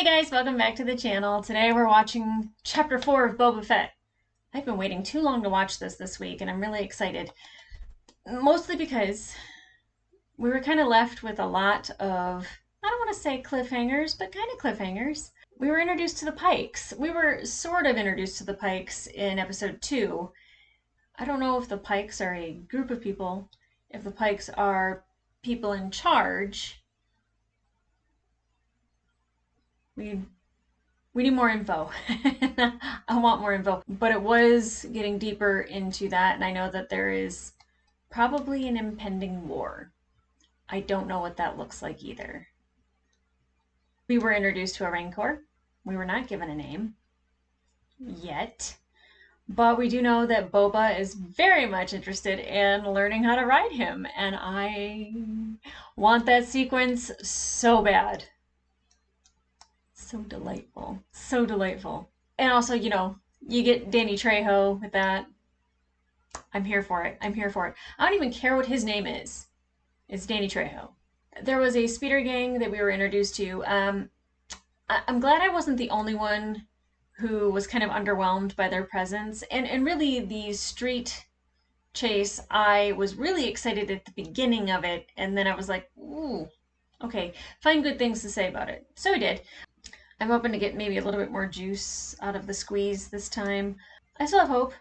Hey guys, welcome back to the channel. Today we're watching Chapter 4 of Boba Fett. I've been waiting too long to watch this week, and I'm really excited. Mostly because we were kind of left with a lot of, I don't want to say cliffhangers, but kind of cliffhangers. We were introduced to the Pikes. We were sort of introduced to the Pikes in episode 2. I don't know if the Pikes are a group of people, if the Pikes are people in charge. We need more info. I want more info. But it was getting deeper into that, and I know that there is probably an impending war. I don't know what that looks like either. We were introduced to a Rancor. We were not given a name yet. But we do know that Boba is very much interested in learning how to ride him, and I want that sequence so bad. So delightful. So delightful. And also, you get Danny Trejo with that. I'm here for it. I'm here for it. I don't even care what his name is. It's Danny Trejo. There was a speeder gang that we were introduced to. I'm glad I wasn't the only one who was kind of underwhelmed by their presence. And really, the street chase, I was really excited at the beginning of it. And then I was like, ooh, okay, find good things to say about it. So I did. I'm hoping to get maybe a little bit more juice out of the squeeze this time. I still have hope.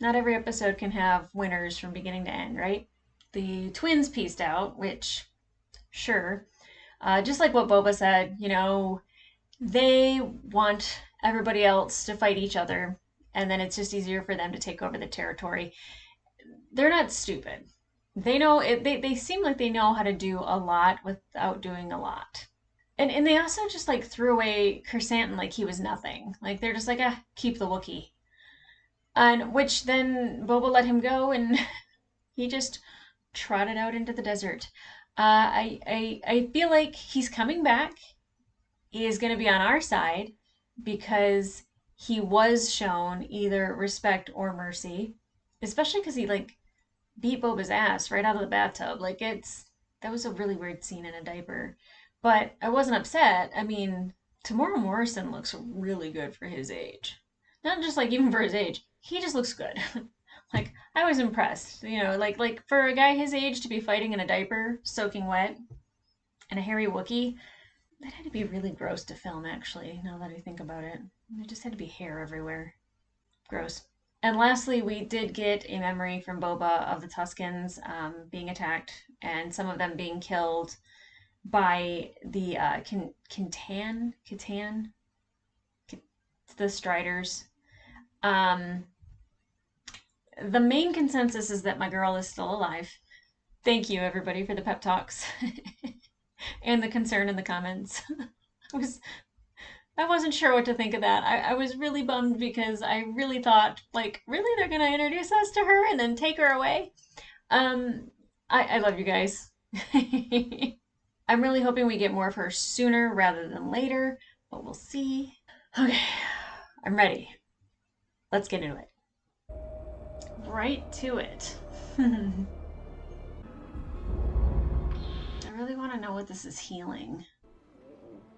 Not every episode can have winners from beginning to end, right? The twins pieced out, which, sure. Just like what Boba said, they want everybody else to fight each other, and then it's just easier for them to take over the territory. They're not stupid. They know it, they seem like they know how to do a lot without doing a lot. And they also just like threw away Chrysanthemum like he was nothing. Like they're just like, keep the Wookiee. And which then Boba let him go and he just trotted out into the desert. I feel like he's coming back. He is going to be on our side because he was shown either respect or mercy, especially because he like beat Boba's ass right out of the bathtub. That was a really weird scene in a diaper. But I wasn't upset. I mean, Tamora Morrison looks really good for his age. Not just like even for his age. He just looks good. Like I was impressed. Like for a guy his age to be fighting in a diaper, soaking wet, and a hairy Wookiee, that had to be really gross to film actually, now that I think about it. There just had to be hair everywhere. Gross. And lastly, we did get a memory from Boba of the Tuscans being attacked and some of them being killed by the the Striders. The main consensus is that my girl is still alive. Thank you, everybody, for the pep talks and the concern in the comments. I wasn't sure what to think of that. I was really bummed because I really thought, like, really they're gonna introduce us to her and then take her away. I love you guys. I'm really hoping we get more of her sooner rather than later, but we'll see. Okay, I'm ready. Let's get into it. Right to it. I really want to know what this is healing.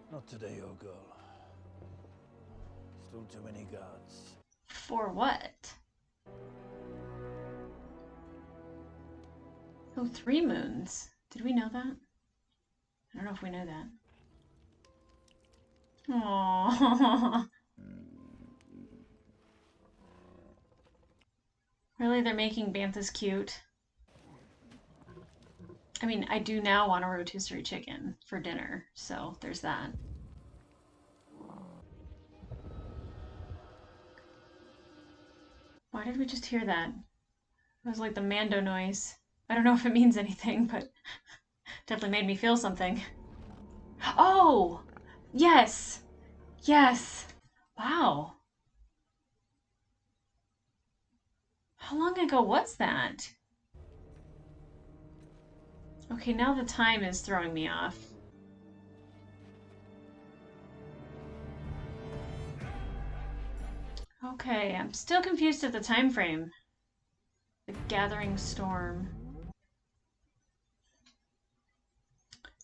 Not today, oh girl. Still too many guards. For what? Oh, 3 moons. Did we know that? I don't know if we know that. Aww. Really, they're making Banthas cute. I mean, I do now want a rotisserie chicken for dinner, so there's that. Why did we just hear that? It was like the Mando noise. I don't know if it means anything, but definitely made me feel something. Oh! Yes! Yes! Wow. How long ago was that? Okay, now the time is throwing me off. Okay, I'm still confused at the time frame. The Gathering Storm.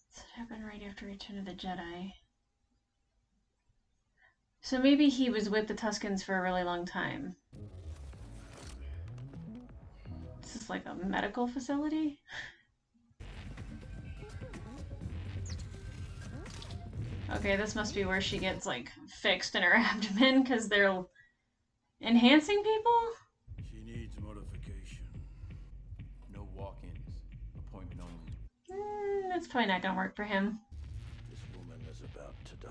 So it happened right after Return of the Jedi. So maybe he was with the Tuscans for a really long time. This is like a medical facility? Okay, this must be where she gets like fixed in her abdomen because they're enhancing people? She needs modification. No walk-ins. Appointment only. That's probably not gonna work for him. This woman is about to die.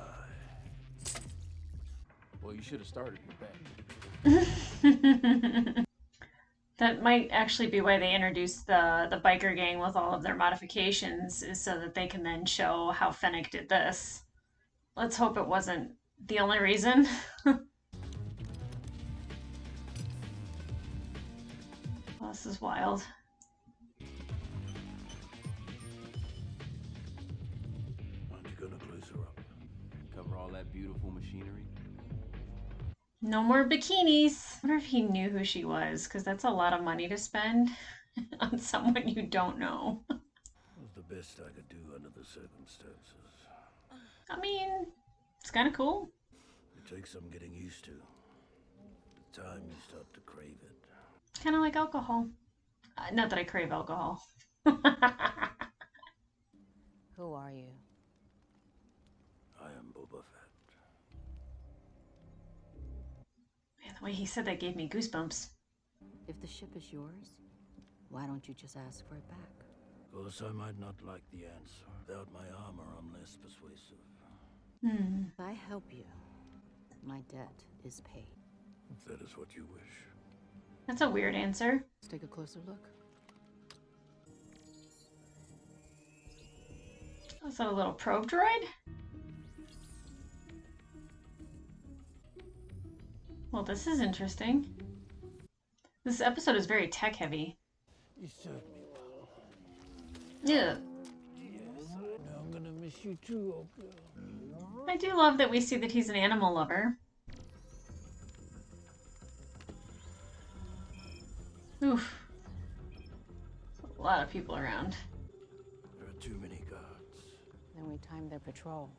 Well, you should have started with that. That might actually be why they introduced the biker gang with all of their modifications, is so that they can then show how Fennec did this. Let's hope it wasn't the only reason. Oh, this is wild. Aren't you gonna close her up? Cover all that beautiful machinery. No more bikinis. I wonder if he knew who she was, because that's a lot of money to spend on someone you don't know. It was the best I could do under the circumstances. I mean, it's kind of cool. It takes some getting used to. The time you start to crave it. Kind of like alcohol. Not that I crave alcohol. Who are you? I am Boba Fett. Man, the way he said that gave me goosebumps. If the ship is yours, why don't you just ask for it back? Of course, I might not like the answer. Without my armor, I'm less persuasive. If I help you, my debt is paid. If that is what you wish. That's a weird answer. Let's take a closer look. Is that a little probe droid? Well, this is interesting. This episode is very tech heavy. You served me well. Yeah. Yes, I know I'm gonna miss you too, old girl. I do love that we see that he's an animal lover. Oof. A lot of people around. There are too many guards. Then we time their patrol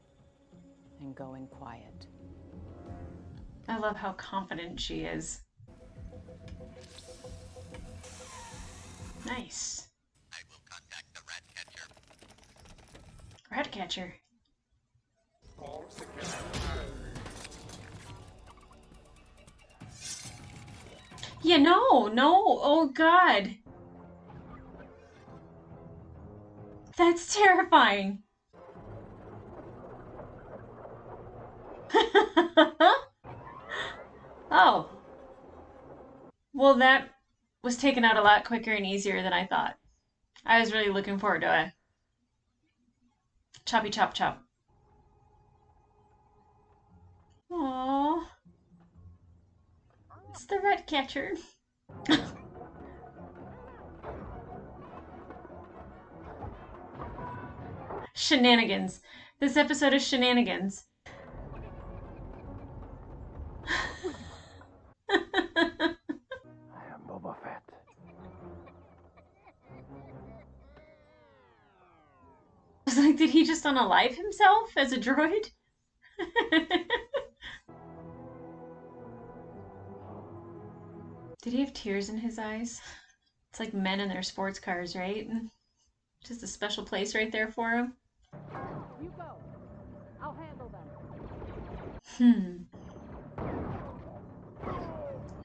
and go in quiet. I love how confident she is. Nice. I will contact the rat catcher. Rat catcher. Yeah, no. Oh, God. That's terrifying. Oh. Well, that was taken out a lot quicker and easier than I thought. I was really looking forward to a choppy chop chop. Aww. It's the rat catcher. Shenanigans. This episode is shenanigans. I am Boba Fett. I was like, did he just unalive himself as a droid? Did he have tears in his eyes? It's like men in their sports cars, right? Just a special place right there for him. You go. I'll handle them.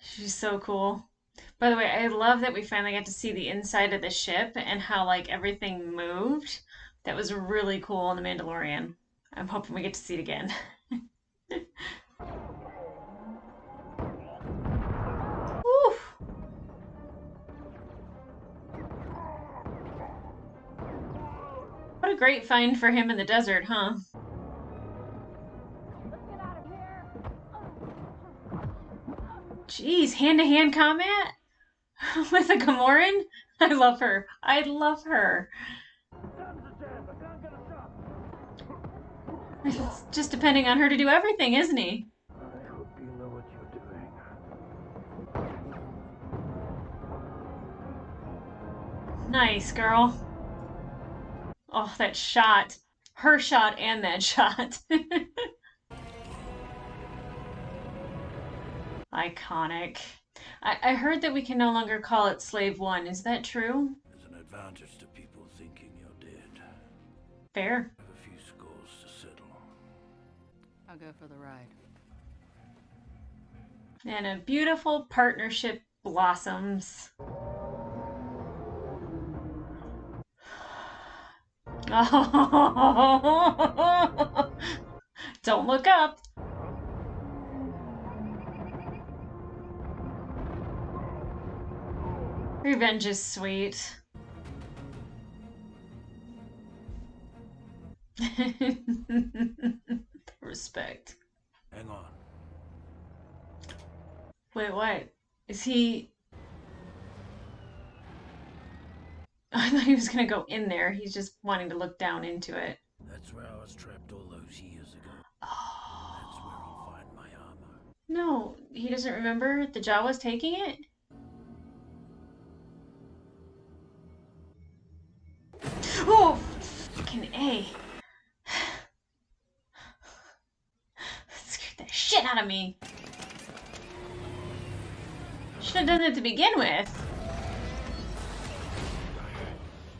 She's so cool. By the way, I love that we finally got to see the inside of the ship and how like everything moved. That was really cool in The Mandalorian. I'm hoping we get to see it again. Woo! What a great find for him in the desert, huh? Jeez, hand-to-hand combat with a Gamoran? I love her. I love her. It's just depending on her to do everything, isn't he? I hope you know what you're doing. Nice, girl. Oh, that shot. Her shot and that shot. Iconic. I heard that we can no longer call it Slave One. Is that true? There's an advantage to people thinking you're dead. Fair. I have a few scores to settle. I'll go for the ride. And a beautiful partnership blossoms. Oh, don't look up. Revenge is sweet. Respect. Hang on. Wait, what? Is he... I thought he was gonna go in there. He's just wanting to look down into it. That's where I was trapped all those years ago. Oh. That's where I'll find my armor. No, he doesn't remember the Jawas taking it? Oh, fucking A. Scared the shit out of me. Should have done it to begin with.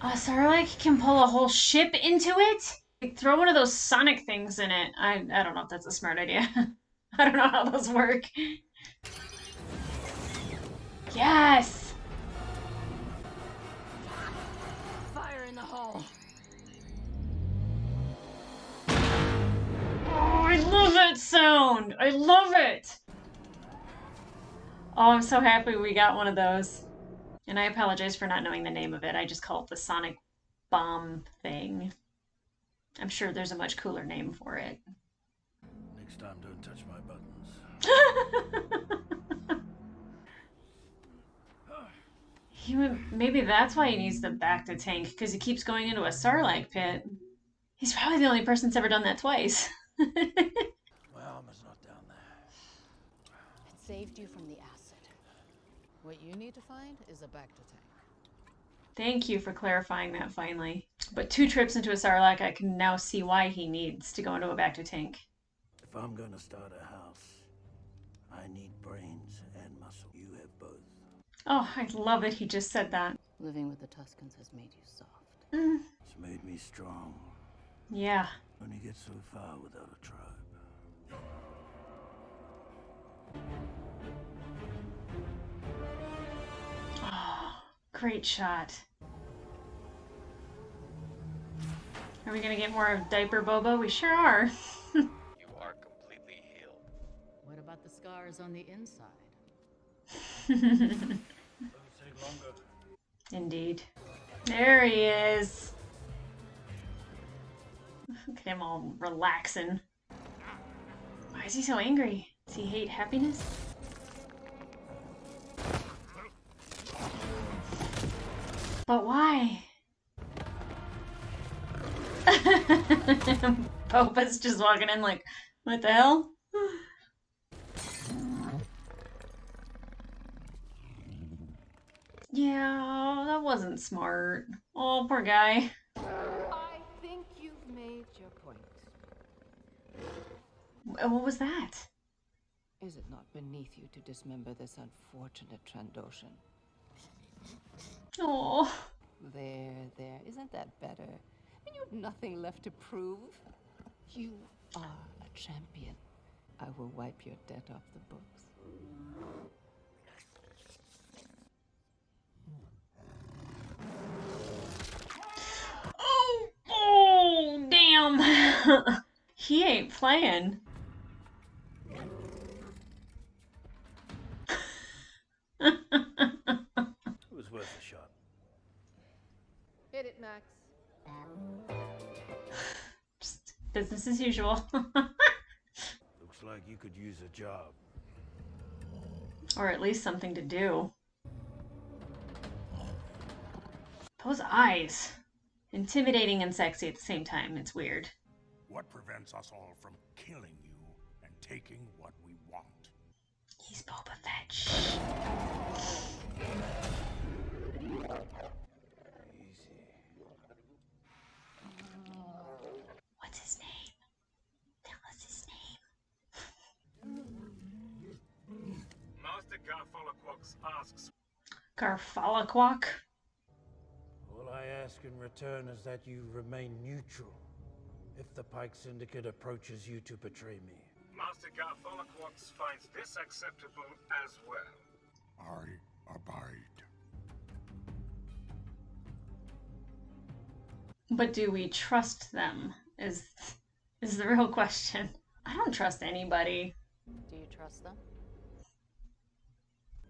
Sarlacc can pull a whole ship into it? Like, throw one of those sonic things in it. I don't know if that's a smart idea. I don't know how those work. Yes! Fire in the hole. Oh, I love that sound! I love it! Oh, I'm so happy we got one of those. And I apologize for not knowing the name of it. I just call it the sonic bomb thing. I'm sure there's a much cooler name for it. Next time, don't touch my buttons. Maybe that's why he needs the back to tank, because he keeps going into a Sarlacc pit. He's probably the only person that's ever done that twice. My armor's not down there. It saved you from the acid. What you need to find is a back to tank. Thank you for clarifying that finally. But 2 trips into a Sarlacc, I can now see why he needs to go into a back to tank. If I'm gonna start a house, I need brains and muscle. You have both. Oh, I love it. He just said that. Living with the Tuscans has made you soft. It's made me strong. Yeah. Only get so far without a tribe. Oh, great shot. Are we gonna get more of Diaper Boba? We sure are. You are completely healed. What about the scars on the inside? Take longer. Indeed. There he is. Look at him all relaxing. Why is he so angry? Does he hate happiness? But why? Boba's just walking in like, what the hell? Yeah, that wasn't smart. Oh, poor guy. I think you've made your point. What was that? Is it not beneath you to dismember this unfortunate Trandoshan? Oh. There. Isn't that better? And you have nothing left to prove. You are a champion. I will wipe your debt off the books. Oh, damn. He ain't playing. It was worth a shot. Hit it, Max. Just business as usual. Looks like you could use a job. Or at least something to do. Those eyes. Intimidating and sexy at the same time. It's weird. What prevents us all from killing you and taking what we want? He's Boba Fett. Shh. Easy. What's his name? Tell us his name. Garfalaquak? All I ask in return is that you remain neutral if the Pike Syndicate approaches you to betray me. Master Garfalaquax finds this acceptable as well. I abide. But do we trust them? Is the real question. I don't trust anybody. Do you trust them?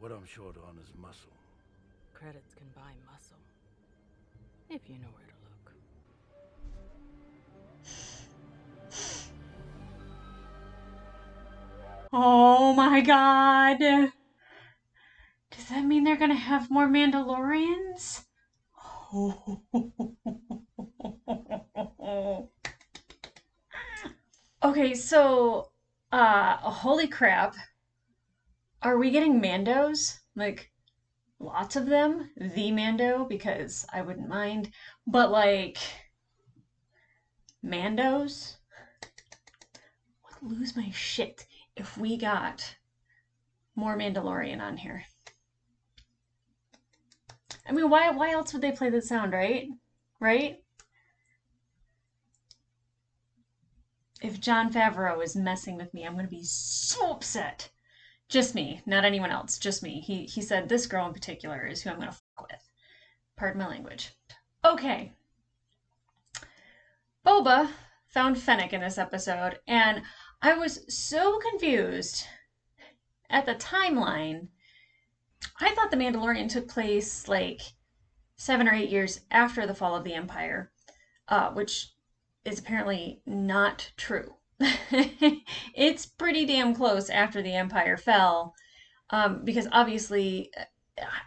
What I'm short on is muscle. Credits can buy muscle. If you know where to look. Oh my god! Does that mean they're gonna have more Mandalorians? Okay, so, holy crap. Are we getting Mandos? Like, lots of them? The Mando? Because I wouldn't mind. But, like, Mandos? I would lose my shit if we got more Mandalorian on here. I mean, why else would they play the sound, right? Right? If Jon Favreau is messing with me, I'm going to be so upset. Just me, not anyone else, just me. He said this girl in particular is who I'm going to fuck with. Pardon my language. Okay. Boba found Fennec in this episode, and I was so confused at the timeline. I thought The Mandalorian took place like 7 or 8 years after the fall of the Empire, which is apparently not true. It's pretty damn close after the Empire fell, because obviously,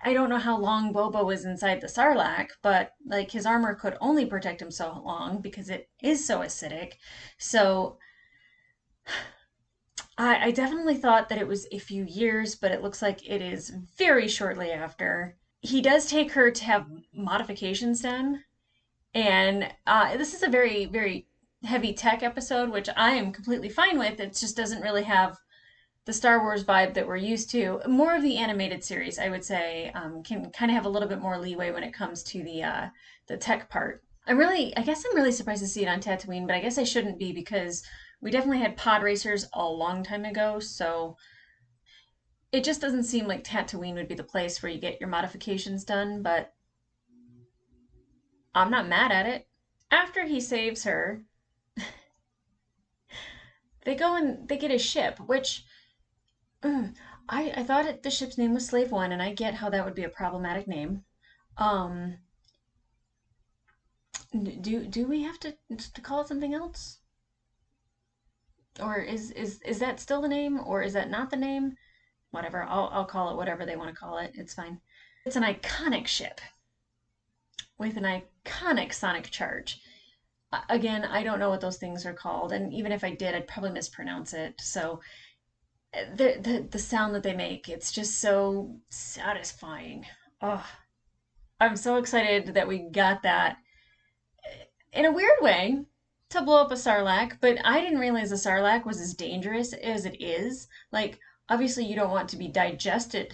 I don't know how long Boba was inside the Sarlacc, but like his armor could only protect him so long because it is so acidic. So I definitely thought that it was a few years, but it looks like it is very shortly after. He does take her to have modifications done, and this is a very, very heavy tech episode, which I am completely fine with. It just doesn't really have the Star Wars vibe that we're used to. More of the animated series, I would say, can kind of have a little bit more leeway when it comes to the tech part. I guess I'm really surprised to see it on Tatooine, but I guess I shouldn't be because we definitely had pod racers a long time ago, so it just doesn't seem like Tatooine would be the place where you get your modifications done, but I'm not mad at it. After he saves her, they go and they get a ship, which I thought the ship's name was Slave One, and I get how that would be a problematic name. Do we have to call it something else? Or is that still the name, or is that not the name? Whatever, I'll call it whatever they want to call it. It's fine. It's an iconic ship with an iconic sonic charge. Again, I don't know what those things are called, and even if I did, I'd probably mispronounce it. So the sound that they make, it's just so satisfying. Oh, I'm so excited that we got that in a weird way to blow up a Sarlacc, but I didn't realize a Sarlacc was as dangerous as it is. Like, obviously you don't want to be digested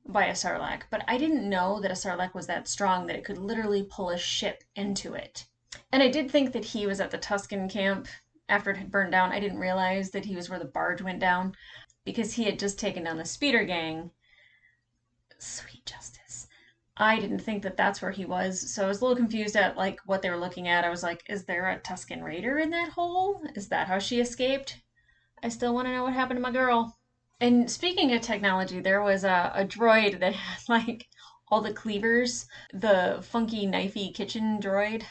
by a Sarlacc, but I didn't know that a Sarlacc was that strong that it could literally pull a ship into it. And I did think that he was at the Tuscan camp after it had burned down. I didn't realize that he was where the barge went down because he had just taken down the speeder gang. Sweet justice. I didn't think that that's where he was, so I was a little confused at like what they were looking at. I was like, is there a Tuscan Raider in that hole? Is that how she escaped? I still want to know what happened to my girl. And speaking of technology, there was a droid that had like all the cleavers, the funky knifey kitchen droid,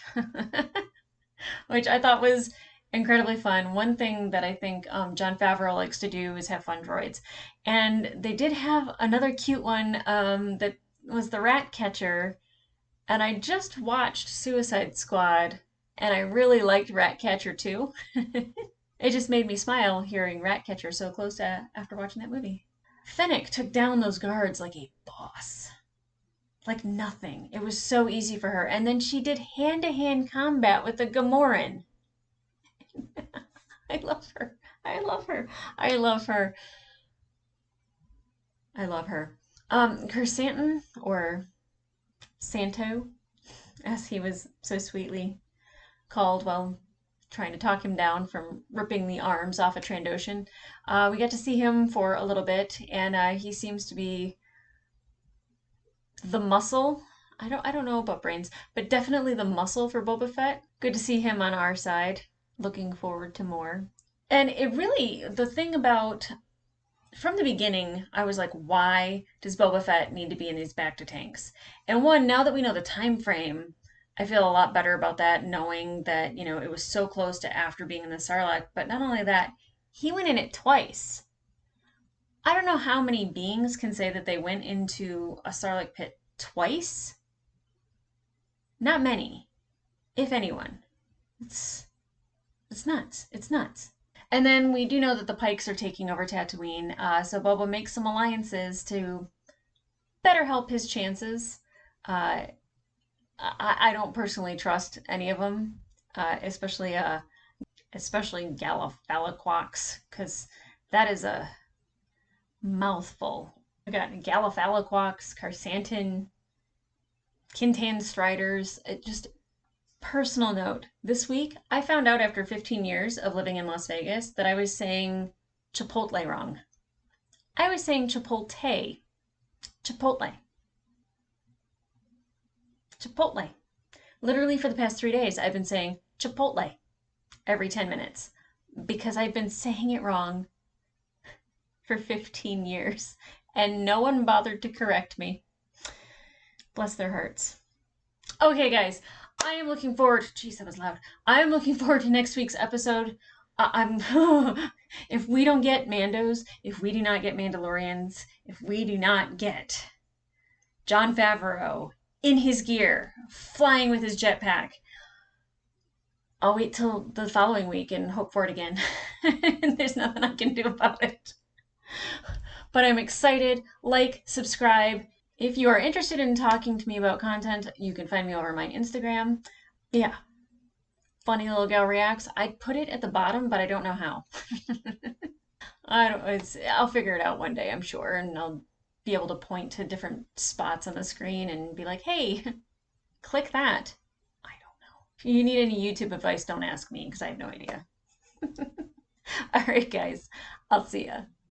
which I thought was incredibly fun. One thing that I think Jon Favreau likes to do is have fun droids. And they did have another cute one that was the rat catcher. And I just watched Suicide Squad, and I really liked Ratcatcher too. It just made me smile hearing Ratcatcher so close to after watching that movie. Fennec took down those guards like a boss. Like nothing. It was so easy for her. And then she did hand-to-hand combat with the Gamoran. I love her. I love her. I love her. I love her. Chrysanthemum, or Santo, as he was so sweetly called while trying to talk him down from ripping the arms off a Trandoshan. We got to see him for a little bit, and he seems to be the muscle. I don't know about brains, but definitely the muscle for Boba Fett. Good to see him on our side. Looking forward to more. And it really, the thing about, from the beginning, I was like, why does Boba Fett need to be in these bacta tanks? And one, now that we know the time frame, I feel a lot better about that, knowing that, you know, it was so close to after being in the Sarlacc. But not only that, he went in it twice. I don't know how many beings can say that they went into a Sarlacc pit twice. Not many, if anyone. It's nuts. It's nuts. And then we do know that the Pikes are taking over Tatooine, so Boba makes some alliances to better help his chances. I don't personally trust any of them, especially Gallifalaquox, because that is a mouthful. We got Gallifalaquox, Carsantan, Kintan Striders. It just, personal note, this week I found out after 15 years of living in Las Vegas that I was saying Chipotle wrong. I was saying Chipotle. Chipotle. Chipotle. Literally for the past 3 days, I've been saying Chipotle every 10 minutes because I've been saying it wrong for 15 years and no one bothered to correct me. Bless their hearts. Okay, guys, I am looking forward. Jeez, that was loud. I am looking forward to next week's episode. If we don't get Mandos, if we do not get Mandalorians, if we do not get Jon Favreau in his gear, flying with his jetpack, I'll wait till the following week and hope for it again. There's nothing I can do about it. But I'm excited. Like, subscribe. If you are interested in talking to me about content, you can find me over my Instagram. Yeah. Funny Little Gal Reacts. I'd put it at the bottom, but I don't know how. I'll figure it out one day, I'm sure, and I'll be able to point to different spots on the screen and be like, hey, click that. I don't know. If you need any YouTube advice, don't ask me because I have no idea. All right, guys. I'll see ya.